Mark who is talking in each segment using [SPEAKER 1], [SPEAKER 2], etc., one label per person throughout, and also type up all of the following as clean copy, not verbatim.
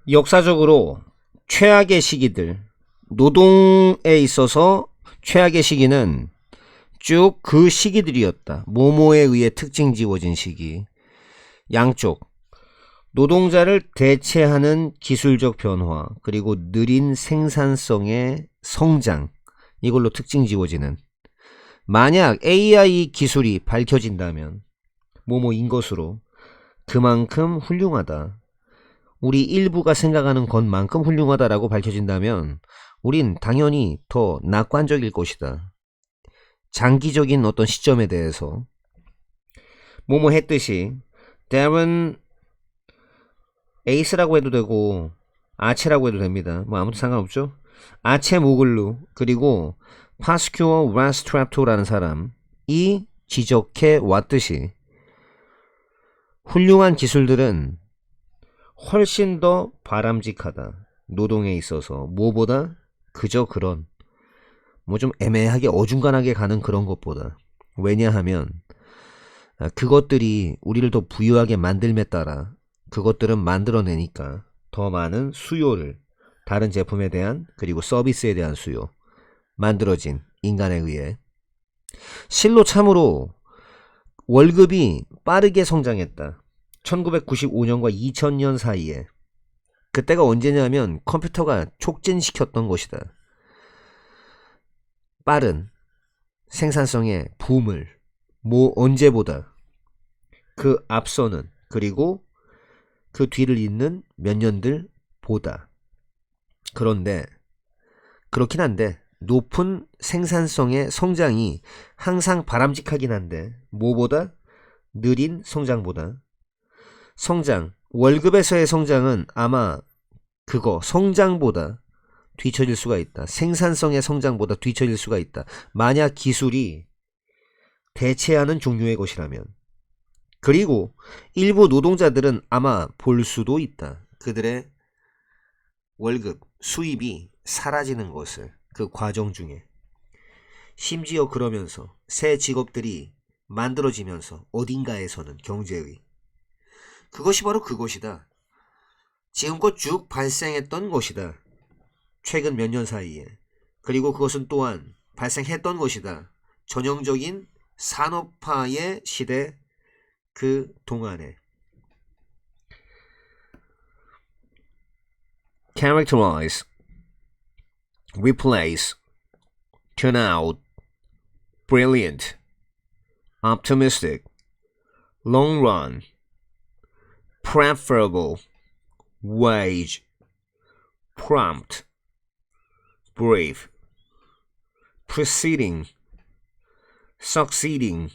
[SPEAKER 1] 역사적으로 최악의 시기들, 노동에 있어서 최악의 시기는 쭉 그 시기들이었다. 모모에 의해 특징 지워진 시기. 양쪽 노동자를 대체하는 기술적 변화, 그리고 느린 생산성의 성장, 이걸로 특징 지워지는. 만약 AI 기술이 밝혀진다면 모모인 것으로 그만큼 훌륭하다, 우리 일부가 생각하는 것만큼 훌륭하다라고 밝혀진다면 우린 당연히 더 낙관적일 것이다. 장기적인 어떤 시점에 대해서 뭐뭐 했듯이 데런 에이스라고 해도 되고 아체라고 해도 됩니다. 뭐 아무도 상관없죠. 아체 모글루 그리고 파스큐어 라스트랍토라는 사람이 지적해 왔듯이 훌륭한 기술들은 훨씬 더 바람직하다. 노동에 있어서 뭐보다 그저 그런 뭐 좀 애매하게 어중간하게 가는 그런 것보다. 왜냐하면 그것들이 우리를 더 부유하게 만들매 따라 그것들은 만들어내니까 더 많은 수요를, 다른 제품에 대한 그리고 서비스에 대한 수요, 만들어진 인간에 의해. 실로 참으로 월급이 빠르게 성장했다. 1995년과 2000년 사이에. 그때가 언제냐면 컴퓨터가 촉진시켰던 것이다. 빠른 생산성의 붐을 뭐 언제보다 그 앞서는, 그리고 그 뒤를 잇는 몇 년들 보다. 그런데 그렇긴 한데 높은 생산성의 성장이 항상 바람직하긴 한데 뭐보다 느린 성장보다, 성장, 월급에서의 성장은 아마 그거 성장보다 뒤처질 수가 있다. 생산성의 성장보다 뒤처질 수가 있다. 만약 기술이 대체하는 종류의 것이라면. 그리고 일부 노동자들은 아마 볼 수도 있다. 그들의 월급, 수입이 사라지는 것을, 그 과정 중에. 심지어 그러면서 새 직업들이 만들어지면서 어딘가에서는 경제의, 그것이 바로 그것이다. 지금껏 쭉 발생했던 것이다. 최근 몇 년 사이에. 그리고 그것은 또한 발생했던 것이다. 전형적인 산업화의 시대 그 동안에. Characterize, replace, turn out, brilliant, optimistic, long run, preferable, wage, prompt, brave, preceding, succeeding,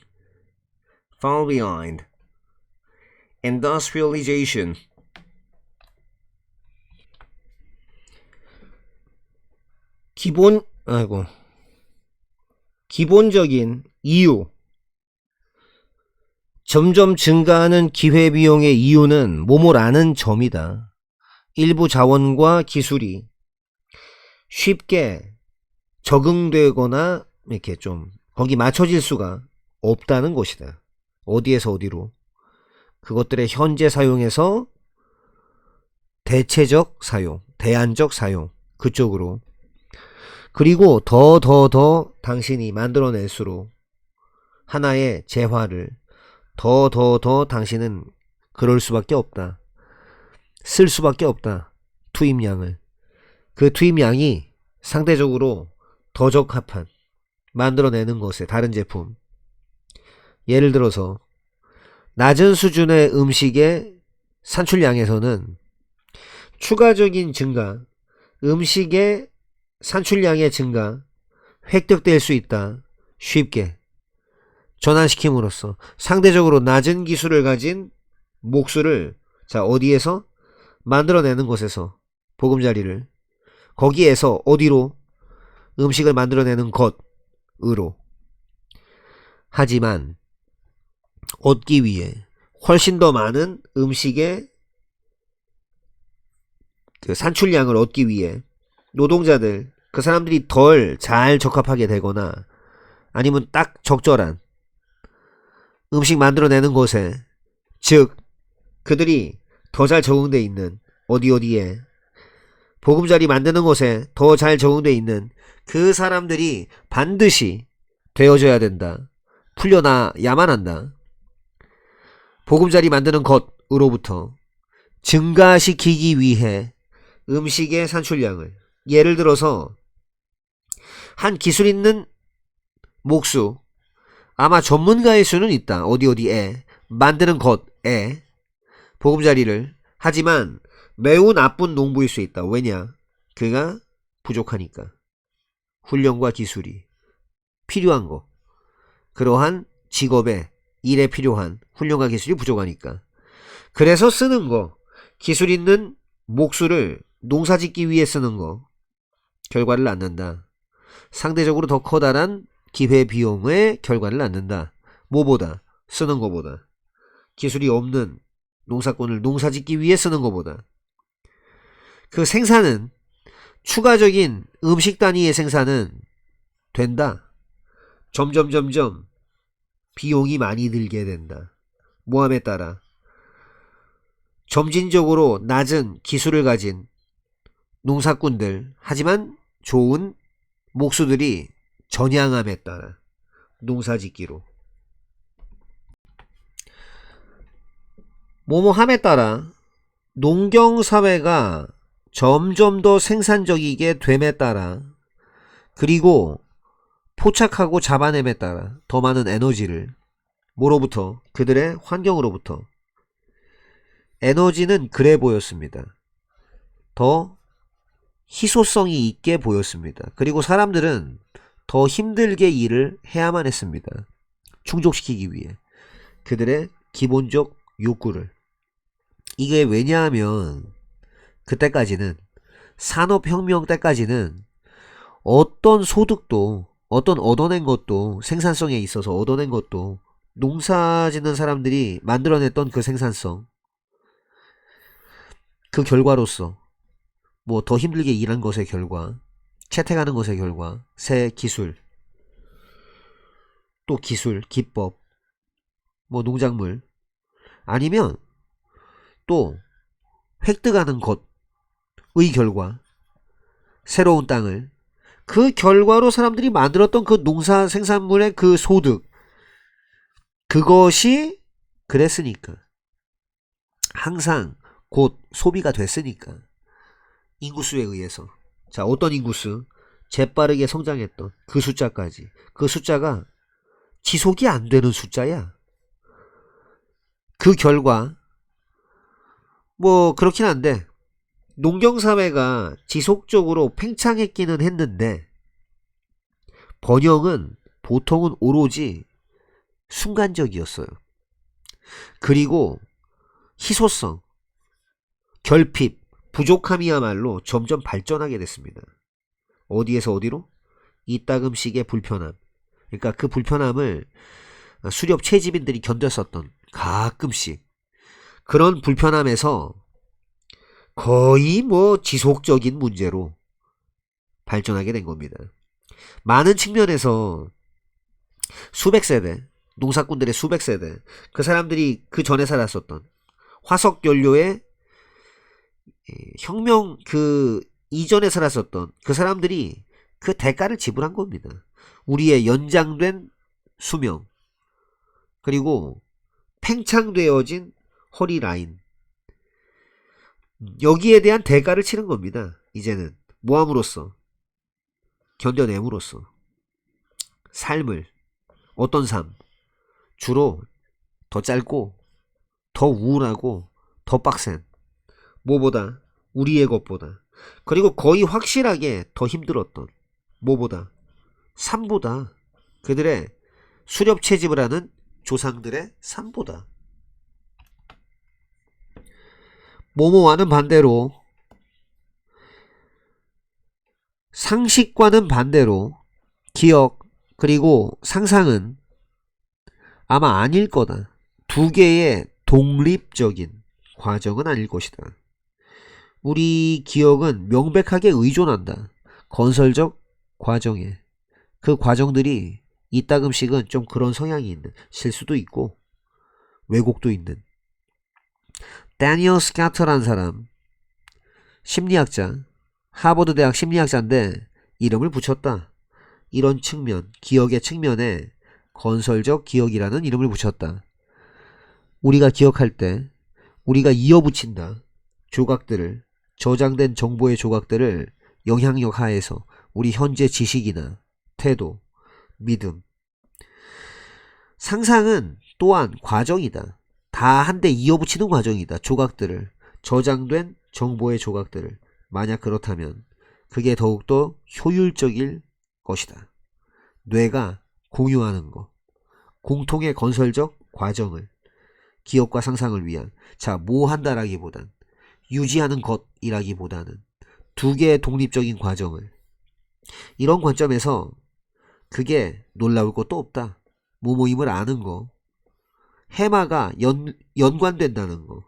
[SPEAKER 1] fall behind, industrialization. 기본적인 이유. 점점 증가하는 기회비용의 이유는 뭐뭐라는 점이다. 일부 자원과 기술이 쉽게 적응되거나 이렇게 좀 거기 맞춰질 수가 없다는 것이다. 어디에서 어디로. 그것들의 현재 사용에서 대체적 사용, 대안적 사용, 그쪽으로. 그리고 더 당신이 만들어낼수록 하나의 재화를 더 당신은 그럴 수밖에 없다. 쓸 수밖에 없다. 투입량을. 그 투입량이 상대적으로 더 적합한 만들어내는 것에 다른 제품. 예를 들어서 낮은 수준의 음식의 산출량에서는 추가적인 증가, 음식의 산출량의 증가, 획득될 수 있다. 쉽게 전환시킴으로써 상대적으로 낮은 기술을 가진 몫을 어디에서 만들어내는 것에서, 보금자리를 거기에서 어디로, 음식을 만들어내는 것으로. 하지만 얻기 위해 훨씬 더 많은 음식의 그 산출량을 얻기 위해 노동자들, 그 사람들이 덜 잘 적합하게 되거나 아니면 딱 적절한 음식 만들어내는 곳에, 즉 그들이 더 잘 적응돼 있는 어디 어디에 보금자리 만드는 곳에 더 잘 적응돼 있는 그 사람들이 반드시 되어줘야 된다. 풀려나야만 한다. 보금자리 만드는 것으로부터 증가시키기 위해 음식의 산출량을, 예를 들어서 한 기술 있는 목수, 아마 전문가일 수는 있다. 어디 어디에 만드는 것에 보금자리를. 하지만 매우 나쁜 농부일 수 있다. 왜냐? 그가 부족하니까. 훈련과 기술이 필요한 거, 그러한 직업에 일에 필요한 훈련과 기술이 부족하니까. 그래서 쓰는 거, 기술 있는 목수를 농사 짓기 위해 쓰는 거, 결과를 낳는다. 상대적으로 더 커다란 기회비용의 결과를 낳는다. 뭐보다? 쓰는 거보다. 기술이 없는 농사꾼을 농사 짓기 위해 쓰는 거보다. 그 생산은, 추가적인 음식 단위의 생산은 된다. 점점 비용이 많이 들게 된다. 모함에 따라 점진적으로 낮은 기술을 가진 농사꾼들, 하지만 좋은 목수들이 전향함에 따라 농사짓기로, 뭐뭐함에 따라 농경사회가 점점 더 생산적이게 됨에 따라, 그리고 포착하고 잡아냄에 따라 더 많은 에너지를, 뭐로부터? 그들의 환경으로부터. 에너지는 그래 보였습니다. 더 희소성이 있게 보였습니다. 그리고 사람들은 더 힘들게 일을 해야만 했습니다. 충족시키기 위해 그들의 기본적 욕구를. 이게 왜냐하면 그때까지는, 산업혁명 때까지는 어떤 소득도, 어떤 얻어낸 것도, 생산성에 있어서 얻어낸 것도 농사 짓는 사람들이 만들어냈던 그 생산성, 그 결과로서 뭐 더 힘들게 일한 것의 결과, 채택하는 것의 결과, 새 기술, 또 기술, 기법, 뭐 농작물, 아니면 또 획득하는 것의 결과, 새로운 땅을, 그 결과로 사람들이 만들었던 그 농사 생산물의 그 소득, 그것이 그랬으니까, 항상 곧 소비가 됐으니까, 인구수에 의해서. 자, 어떤 인구수? 재빠르게 성장했던 그 숫자까지. 그 숫자가 지속이 안 되는 숫자야. 그 결과, 뭐 그렇긴 한데, 농경사회가 지속적으로 팽창했기는 했는데, 번영은 보통은 오로지 순간적이었어요. 그리고 희소성, 결핍, 부족함이야말로 점점 발전하게 됐습니다. 어디에서 어디로? 이따금씩의 불편함. 그러니까 그 불편함을 수렵 채집인들이 견뎠었던, 가끔씩 그런 불편함에서 거의 뭐 지속적인 문제로 발전하게 된 겁니다. 많은 측면에서 수백 세대, 농사꾼들의 수백 세대, 그 사람들이 그 전에 살았었던 화석 연료의 혁명 그 이전에 살았었던 그 사람들이 그 대가를 지불한 겁니다. 우리의 연장된 수명, 그리고 팽창되어진 허리 라인, 여기에 대한 대가를 치른 겁니다. 이제는 모함으로써, 견뎌냄으로써 삶을, 어떤 삶? 주로 더 짧고 더 우울하고 더 빡센, 뭐보다? 우리의 것보다. 그리고 거의 확실하게 더 힘들었던, 뭐보다? 삶보다. 그들의 수렵 채집을 하는 조상들의 삶보다. 모모와는 반대로, 상식과는 반대로 기억 그리고 상상은 아마 아닐 거다. 두 개의 독립적인 과정은 아닐 것이다. 우리 기억은 명백하게 의존한다. 건설적 과정에. 그 과정들이 이따금씩은 좀 그런 성향이 있는, 실수도 있고 왜곡도 있는. 데니얼 스카터라는 사람, 심리학자, 하버드 대학 심리학자인데 이름을 붙였다. 이런 측면, 기억의 측면에 건설적 기억이라는 이름을 붙였다. 우리가 기억할 때 우리가 이어붙인다. 조각들을, 저장된 정보의 조각들을 영향력 하에서 우리 현재 지식이나 태도, 믿음. 상상은 또한 과정이다. 다 한데 이어붙이는 과정이다. 조각들을, 저장된 정보의 조각들을. 만약 그렇다면 그게 더욱더 효율적일 것이다. 뇌가 공유하는 것, 공통의 건설적 과정을, 기억과 상상을 위한, 자, 뭐 한다라기보단, 유지하는 것이라기보다는 두 개의 독립적인 과정을, 이런 관점에서 그게 놀라울 것도 없다. 모모임을 아는 거, 해마가 연관된다는 거,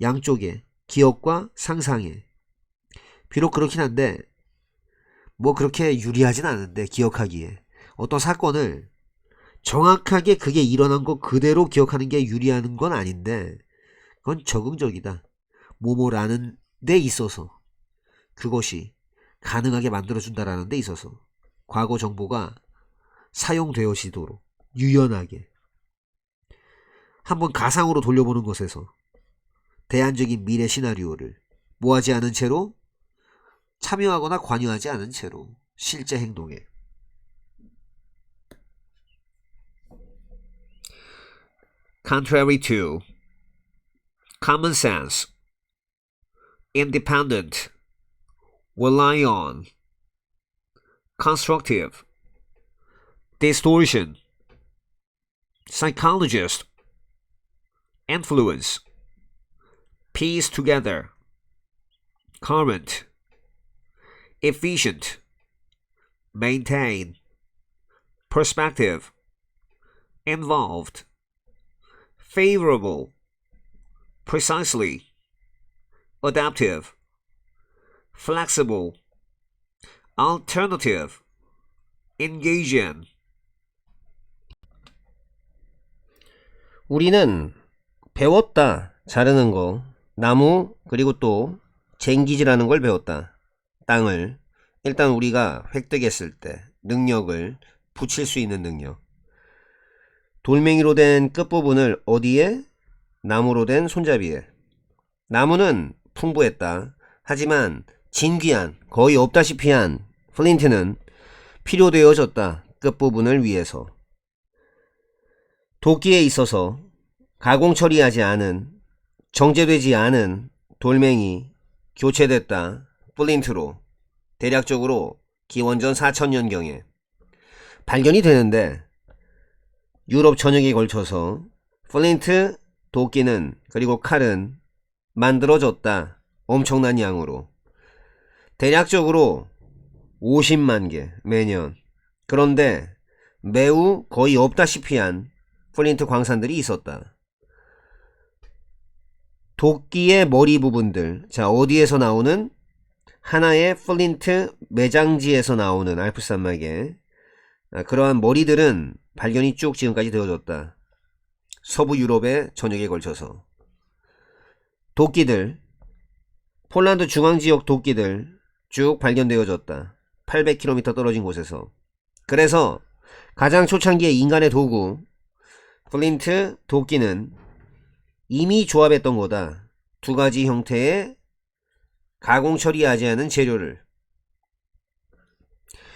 [SPEAKER 1] 양쪽에 기억과 상상에. 비록 그렇긴 한데 뭐 그렇게 유리하진 않은데, 기억하기에 어떤 사건을 정확하게 그게 일어난 거 그대로 기억하는 게 유리한 건 아닌데, 그건 적응적이다. 뭐뭐라는 데 있어서 그것이 가능하게 만들어준다라는 데 있어서 과거 정보가 사용되어지도록 유연하게 한번 가상으로 돌려보는 것에서 대안적인 미래 시나리오를 뭐하지 않은 채로, 참여하거나 관여하지 않은 채로 실제 행동에. Contrary to common sense, independent, rely on, constructive, distortion, psychologist, influence, piece together, current, efficient, maintain, perspective, involved, favorable, precisely, adaptive, flexible, alternative, engage in. 우리는 배웠다. 자르는 거, 나무, 그리고 또 쟁기질하는 걸 배웠다. 땅을 일단 우리가 획득했을 때 능력을 붙일 수 있는 능력. 돌멩이로 된 끝부분을 어디에? 나무로 된 손잡이에. 나무는 풍부했다. 하지만 진귀한, 거의 없다시피 한 플린트는 필요되어졌다. 끝부분을 위해서. 도끼에 있어서 가공 처리하지 않은, 정제되지 않은 돌멩이 교체됐다. 플린트로. 대략적으로 기원전 4000년경에 발견이 되는데, 유럽 전역에 걸쳐서 플린트, 도끼는, 그리고 칼은 만들어졌다. 엄청난 양으로. 대략적으로 50만 개 매년. 그런데 매우 거의 없다시피 한 플린트 광산들이 있었다. 도끼의 머리 부분들, 자, 어디에서 나오는? 하나의 플린트 매장지에서 나오는 알프산막에 그러한 머리들은 발견이 쭉 지금까지 되어졌다. 서부 유럽의 전역에 걸쳐서. 도끼들, 폴란드 중앙지역 도끼들 쭉 발견되어졌다. 800km 떨어진 곳에서. 그래서 가장 초창기의 인간의 도구 플린트, 도끼는 이미 조합했던 거다. 두 가지 형태의 가공 처리하지 않은 재료를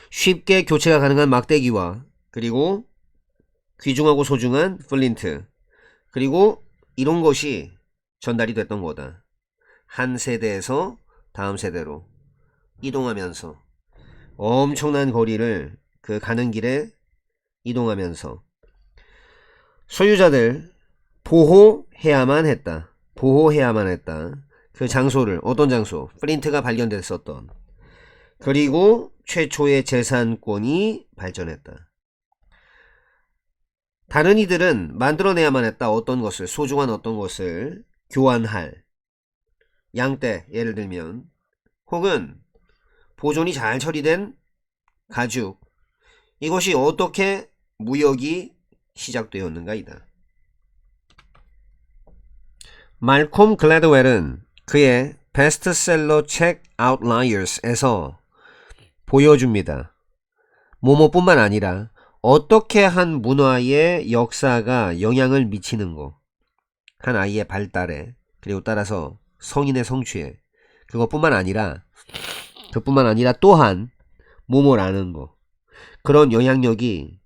[SPEAKER 1] 쉽게 교체가 가능한 막대기와, 그리고 귀중하고 소중한 플린트, 그리고 이런 것이 전달이 됐던 거다. 한 세대에서 다음 세대로 이동하면서 엄청난 거리를 그 가는 길에 이동하면서 소유자들 보호해야만 했다. 보호해야만 했다. 그 장소를, 어떤 장소? 플린트가 발견됐었던. 그리고 최초의 재산권이 발전했다. 다른 이들은 만들어내야만 했다. 어떤 것을, 소중한 어떤 것을 교환할. 양떼, 예를 들면, 혹은 보존이 잘 처리된 가죽. 이것이 어떻게 무역이 시작되었는가이다. 말콤 글래드웰은 그의 베스트셀러 책 Outliers에서 보여줍니다. 뭐뭐뿐만 아니라 어떻게 한 문화의 역사가 영향을 미치는 거, 한 아이의 발달에, 그리고 따라서 성인의 성취에, 그것뿐만 아니라 또한 뭐뭐라는 거, 그런 영향력이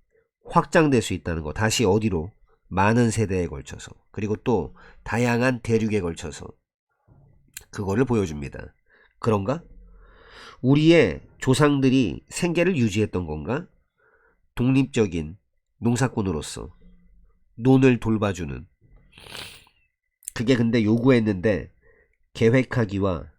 [SPEAKER 1] 확장될 수 있다는 거. 다시 어디로? 많은 세대에 걸쳐서, 그리고 또 다양한 대륙에 걸쳐서 그거를 보여줍니다. 그런가? 우리의 조상들이 생계를 유지했던 건가? 독립적인 농사꾼으로서 논을 돌봐주는, 그게 근데 요구했는데 계획하기와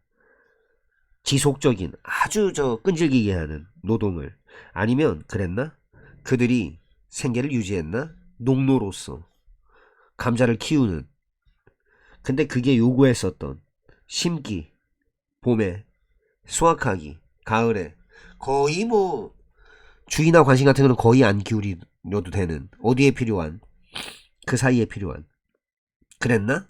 [SPEAKER 1] 지속적인 아주 끈질기게 하는 노동을, 아니면 그랬나? 그들이 생계를 유지했나? 농노로서 감자를 키우는, 근데 그게 요구했었던 심기, 봄에 수확하기, 가을에 거의 뭐 주의나 관심 같은 거는 거의 안 기울여도 되는, 어디에 필요한, 그 사이에 필요한, 그랬나?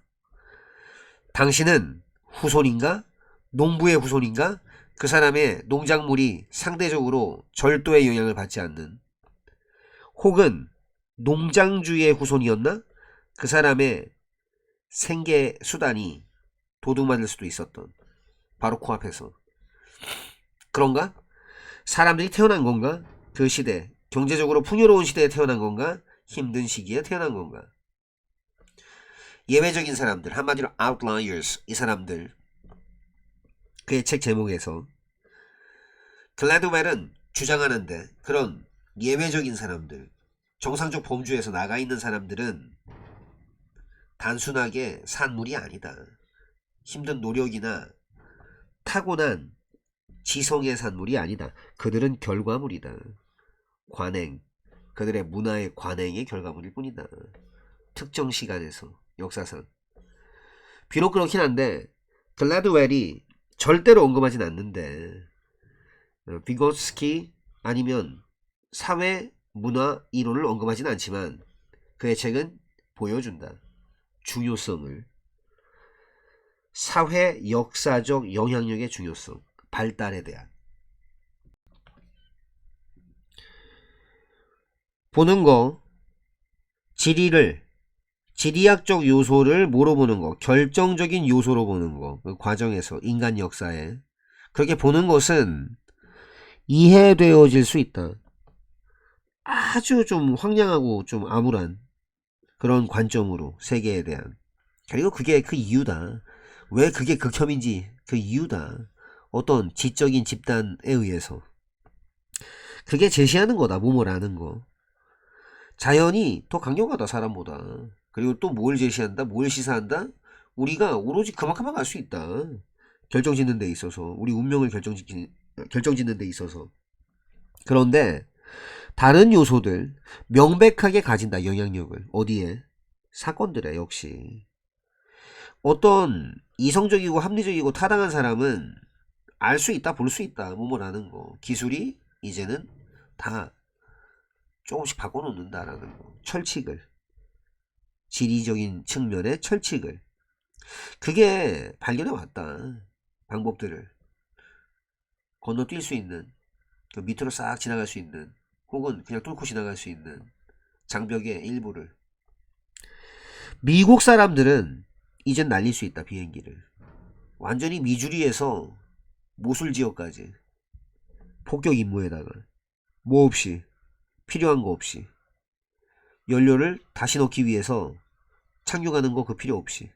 [SPEAKER 1] 당신은 후손인가? 농부의 후손인가? 그 사람의 농작물이 상대적으로 절도의 영향을 받지 않는, 혹은 농장주의 후손이었나? 그 사람의 생계 수단이 도둑맞을 수도 있었던, 바로 코앞에서. 그런가? 사람들이 태어난 건가? 그 시대, 경제적으로 풍요로운 시대에 태어난 건가? 힘든 시기에 태어난 건가? 예외적인 사람들, 한마디로 outliers, 이 사람들, 그의 책 제목에서 글래드웰은 주장하는데, 그런 예외적인 사람들, 정상적 범주에서 나가 있는 사람들은 단순하게 산물이 아니다. 힘든 노력이나 타고난 지성의 산물이 아니다. 그들은 결과물이다. 관행, 그들의 문화의 관행의 결과물일 뿐이다. 특정 시간에서, 역사상. 비록 그렇긴 한데 글래드웰이 절대로 언급하진 않는데, 비고스키 아니면 사회 문화 이론을 언급하진 않지만 그의 책은 보여준다. 중요성을, 사회 역사적 영향력의 중요성, 발달에 대한. 보는 거, 지리학적 요소를 뭐로 보는 거, 결정적인 요소로 보는 거, 그 과정에서 인간 역사에 그렇게 보는 것은 이해되어질 수 있다. 아주 좀 황량하고 좀 암울한 그런 관점으로 세계에 대한. 그리고 그게 그 이유다. 왜 그게 극혐인지 그 이유다. 어떤 지적인 집단에 의해서 그게 제시하는 거다. 뭐뭐라는 거. 자연이 더 강력하다, 사람보다. 그리고 또 뭘 제시한다, 뭘 시사한다. 우리가 오로지 그만큼만 갈 수 있다. 결정짓는 데 있어서, 우리 운명을 결정짓는 데 있어서. 그런데 다른 요소들 명백하게 가진다, 영향력을. 어디에? 사건들에. 역시 어떤 이성적이고 합리적이고 타당한 사람은 알 수 있다, 볼 수 있다, 뭐뭐라는 거. 기술이 이제는 다 조금씩 바꿔놓는다라는 거. 철칙을, 지리적인 측면의 철칙을, 그게 발견해 왔다. 방법들을 건너뛸 수 있는, 그 밑으로 싹 지나갈 수 있는, 혹은 그냥 뚫고 지나갈 수 있는 장벽의 일부를. 미국 사람들은 이젠 날릴 수 있다, 비행기를. 완전히 미주리에서 모술 지역까지 폭격 임무에다가 뭐 없이, 필요한 거 없이, 연료를 다시 넣기 위해서 착륙하는 거 그 필요 없이.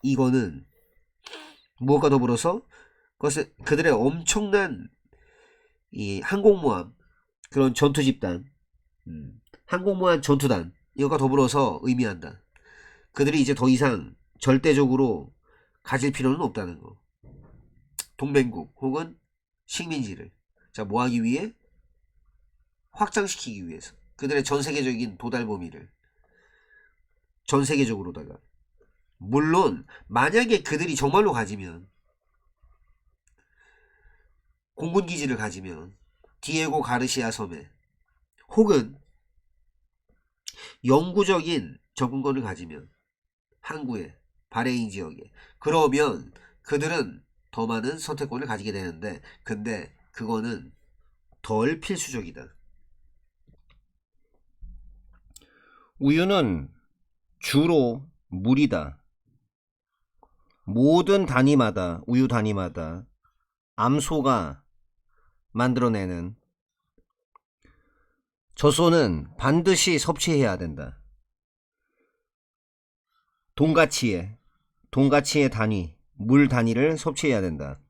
[SPEAKER 1] 이거는 무엇과 더불어서 그들의 엄청난 이 항공모함, 그런 전투 집단, 항공모함 전투단, 이것과 더불어서 의미한다. 그들이 이제 더 이상 절대적으로 가질 필요는 없다는 거. 동맹국 혹은 식민지를 뭐 하기 위해? 확장시키기 위해서. 그들의 전세계적인 도달 범위를 전세계적으로다가. 물론 만약에 그들이 정말로 가지면, 공군기지를 가지면, 디에고 가르시아 섬에, 혹은 영구적인 접근권을 가지면, 항구에, 바레인 지역에. 그러면 그들은 더 많은 선택권을 가지게 되는데, 근데 그거는 덜 필수적이다. 우유는 주로 물이다. 모든 단위마다, 우유 단위마다 암소가 만들어내는 젖소는 반드시 섭취해야 된다. 동가치의 단위, 물 단위를 섭취해야 된다.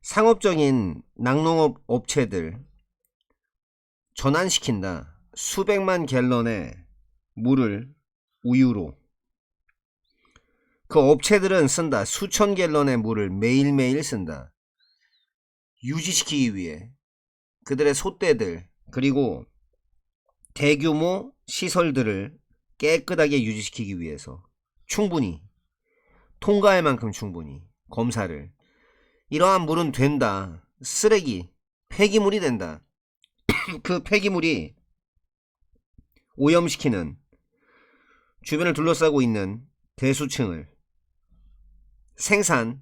[SPEAKER 1] 상업적인 낙농업 업체들 전환시킨다. 수백만 갤런의 물을 우유로. 그 업체들은 쓴다. 수천 갤런의 물을 매일매일 쓴다. 유지시키기 위해. 그들의 솥대들 그리고 대규모 시설들을 깨끗하게 유지시키기 위해서 충분히, 통과할 만큼 충분히 검사를. 이러한 물은 된다. 쓰레기, 폐기물이 된다. 그 폐기물이 오염시키는, 주변을 둘러싸고 있는 대수층을, 생산,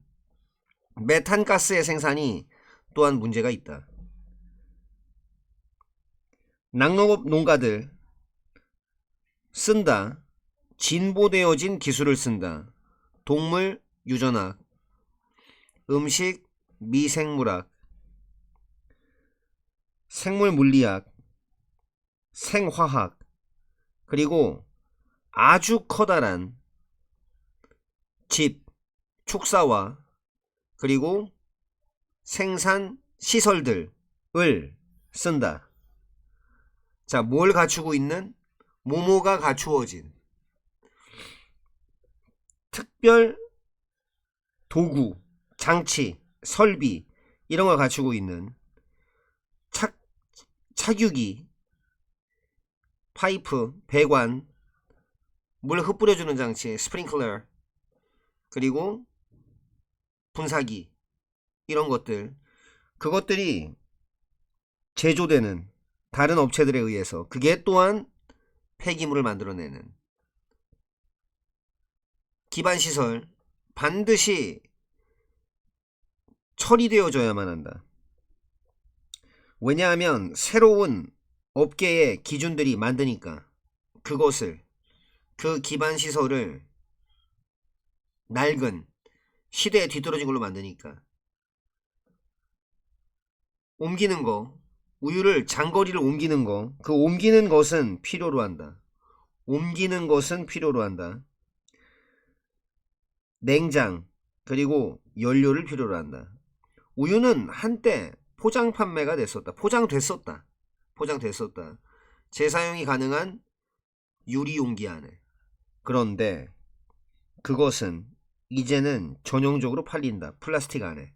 [SPEAKER 1] 메탄가스의 생산이 또한 문제가 있다. 낙농업 농가들 쓴다. 진보되어진 기술을 쓴다. 동물 유전학, 음식 미생물학, 생물물리학, 생화학, 그리고 아주 커다란 집, 축사와 그리고 생산 시설들을 쓴다. 자, 뭘 갖추고 있는? 모모가 갖추어진 특별 도구, 장치, 설비, 이런 걸 갖추고 있는 착유기, 파이프, 배관, 물 흩뿌려주는 장치, 스프링클러, 그리고 분사기, 이런 것들, 그것들이 제조되는 다른 업체들에 의해서, 그게 또한 폐기물을 만들어내는. 기반시설 반드시 처리되어져야만 한다. 왜냐하면 새로운 업계의 기준들이 만드니까, 그것을, 그 기반시설을 낡은 시대에 뒤떨어진 걸로 만드니까 옮기는 거, 우유를 장거리를 옮기는 거, 그 옮기는 것은 필요로 한다. 옮기는 것은 필요로 한다. 냉장 그리고 연료를 필요로 한다. 우유는 한때 포장 판매가 됐었다. 포장됐었다. 재사용이 가능한 유리 용기 안에. 그런데 그것은 이제는 전용적으로 팔린다. 플라스틱 안에.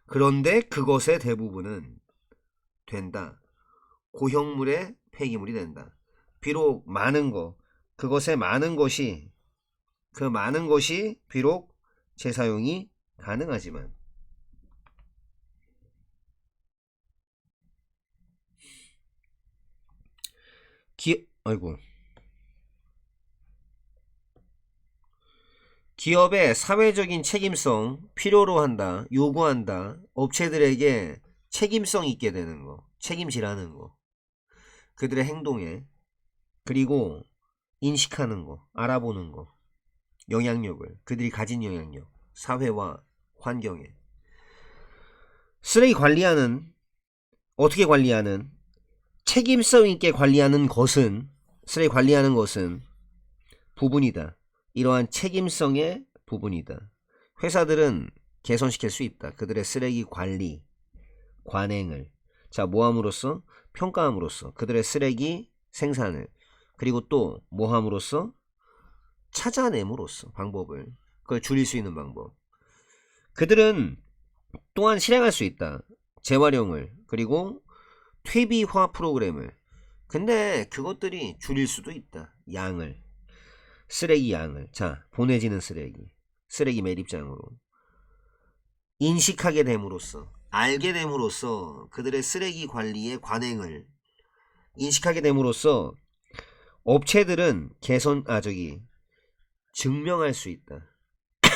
[SPEAKER 1] 그런데 그것의 대부분은 된다. 고형물의 폐기물이 된다. 비록 많은 거, 그것의 많은 것이, 그 많은 것이 비록 재사용이 가능하지만, 기업의 사회적인 책임성 필요로 한다. 요구한다. 업체들에게 책임성 있게 되는 거, 책임지라는 거, 그들의 행동에. 그리고 인식하는 거, 알아보는 거, 영향력을, 그들이 가진 영향력, 사회와 환경에. 쓰레기 관리하는, 어떻게 관리하는, 책임성 있게 관리하는 것은, 쓰레기 관리하는 것은 부분이다. 이러한 책임성의 부분이다. 회사들은 개선시킬 수 있다. 그들의 쓰레기 관리, 관행을. 자, 뭐함으로써? 평가함으로써. 그들의 쓰레기 생산을. 그리고 또 뭐함으로써? 찾아냄으로써. 방법을. 그걸 줄일 수 있는 방법. 그들은 또한 실행할 수 있다. 재활용을. 그리고 퇴비화 프로그램을. 근데 그것들이 줄일 수도 있다. 양을. 쓰레기 양을. 자, 보내지는 쓰레기 매립장으로 인식하게 됨으로써, 알게 됨으로써, 그들의 쓰레기 관리의 관행을 인식하게 됨으로써 업체들은 증명할 수 있다.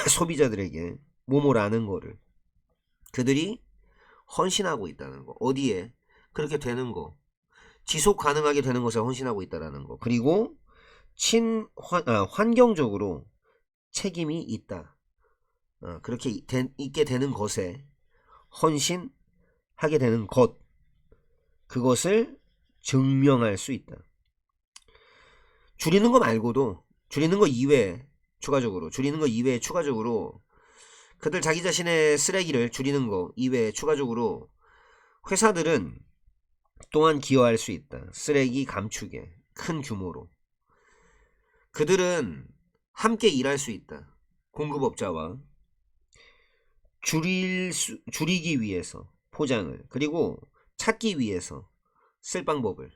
[SPEAKER 1] 소비자들에게 뭐뭐라는 거를 그들이 헌신하고 있다는 거. 어디에? 그렇게 되는 거. 지속 가능하게 되는 것에 헌신하고 있다는 거. 그리고 환경적으로 책임이 있다. 그렇게 있게 되는 것에 헌신하게 되는 것. 그것을 증명할 수 있다. 줄이는 거 말고도, 줄이는 거 이외에 추가적으로 그들 자기 자신의 쓰레기를 줄이는 거 이외에 추가적으로 회사들은 또한 기여할 수 있다. 쓰레기 감축에 큰 규모로. 그들은 함께 일할 수 있다. 공급업자와 줄이기 위해서 포장을, 그리고 찾기 위해서 쓸 방법을,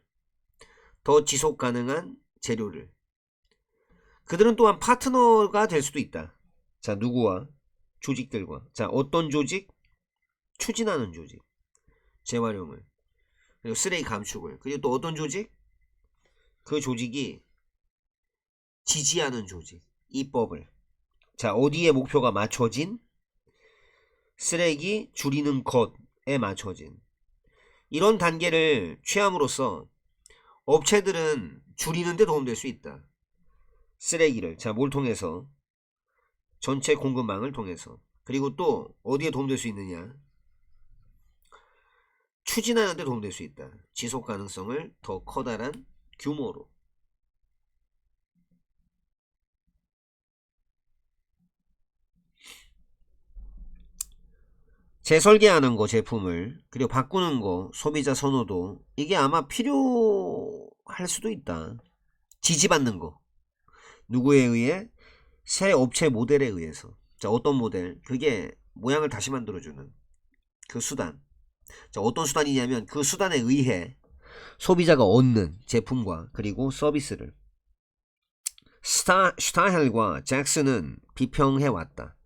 [SPEAKER 1] 더 지속 가능한 재료를. 그들은 또한 파트너가 될 수도 있다. 자, 누구와? 조직들과. 자, 어떤 조직? 추진하는 조직. 재활용을. 그리고 쓰레기 감축을. 그리고 또 어떤 조직? 그 조직이 지지하는 조직. 입법을. 자, 어디에 목표가 맞춰진? 쓰레기 줄이는 것에 맞춰진. 이런 단계를 취함으로써 업체들은 줄이는 데 도움될 수 있다. 쓰레기를. 자, 뭘 통해서? 전체 공급망을 통해서. 그리고 또 어디에 도움될 수 있느냐? 추진하는 데 도움될 수 있다. 지속 가능성을 더 커다란 규모로. 재설계하는 거, 제품을. 그리고 바꾸는 거, 소비자 선호도. 이게 아마 필요할 수도 있다. 지지받는 거. 누구에 의해? 새 업체 모델에 의해서. 자, 어떤 모델? 그게 모양을 다시 만들어주는 그 수단. 자, 어떤 수단이냐면 그 수단에 의해 소비자가 얻는 제품과 그리고 서비스를 슈타헬과 잭슨은 비평해왔다.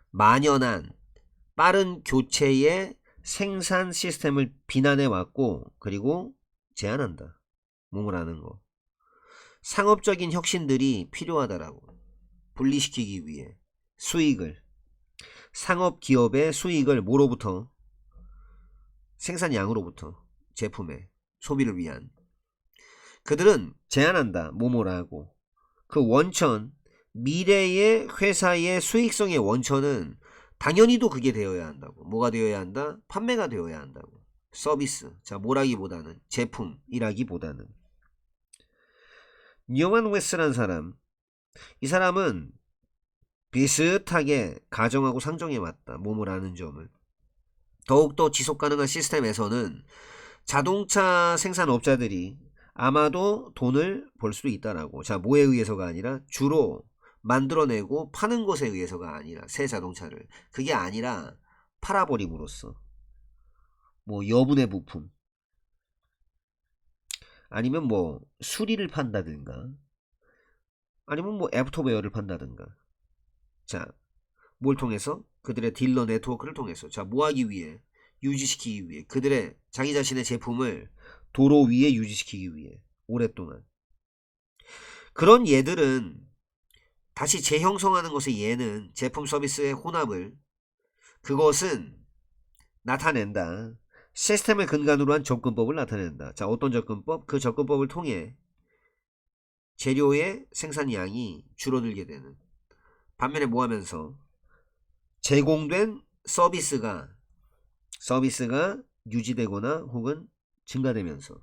[SPEAKER 1] 만연한 빠른 교체의 생산 시스템을 비난해왔고, 그리고 제안한다. 뭐뭐라는 거. 상업적인 혁신들이 필요하다라고. 분리시키기 위해 수익을, 상업 기업의 수익을 뭐로부터? 생산량으로부터 제품의 소비를 위한. 그들은 제안한다. 뭐뭐라고. 그 원천, 미래의 회사의 수익성의 원천은 당연히도 그게 되어야 한다고. 뭐가 되어야 한다? 판매가 되어야 한다고. 서비스. 자, 뭐라기보다는 제품이라기보다는. 뉴만 웨스라는 사람, 이 사람은 비슷하게 가정하고 상정해 왔다. 뭐뭐라는 점을. 더욱더 지속가능한 시스템에서는 자동차 생산업자들이 아마도 돈을 벌 수도 있다라고. 자, 뭐에 의해서가 아니라 주로 만들어내고 파는 것에 의해서가 아니라, 새 자동차를. 그게 아니라 팔아버림으로써. 뭐 여분의 부품. 아니면 뭐 수리를 판다든가. 아니면 뭐 애프터웨어를 판다든가. 자, 뭘 통해서? 그들의 딜러 네트워크를 통해서. 자, 뭐 하기 위해? 유지시키기 위해. 그들의 자기 자신의 제품을 도로 위에 유지시키기 위해. 오랫동안. 그런 예들은 다시 재형성하는 것의 예는 제품 서비스의 혼합을, 그것은 나타낸다. 시스템을 근간으로 한 접근법을 나타낸다. 자, 어떤 접근법? 그 접근법을 통해 재료의 생산량이 줄어들게 되는. 반면에 뭐 하면서? 제공된 서비스가 유지되거나 혹은 증가되면서.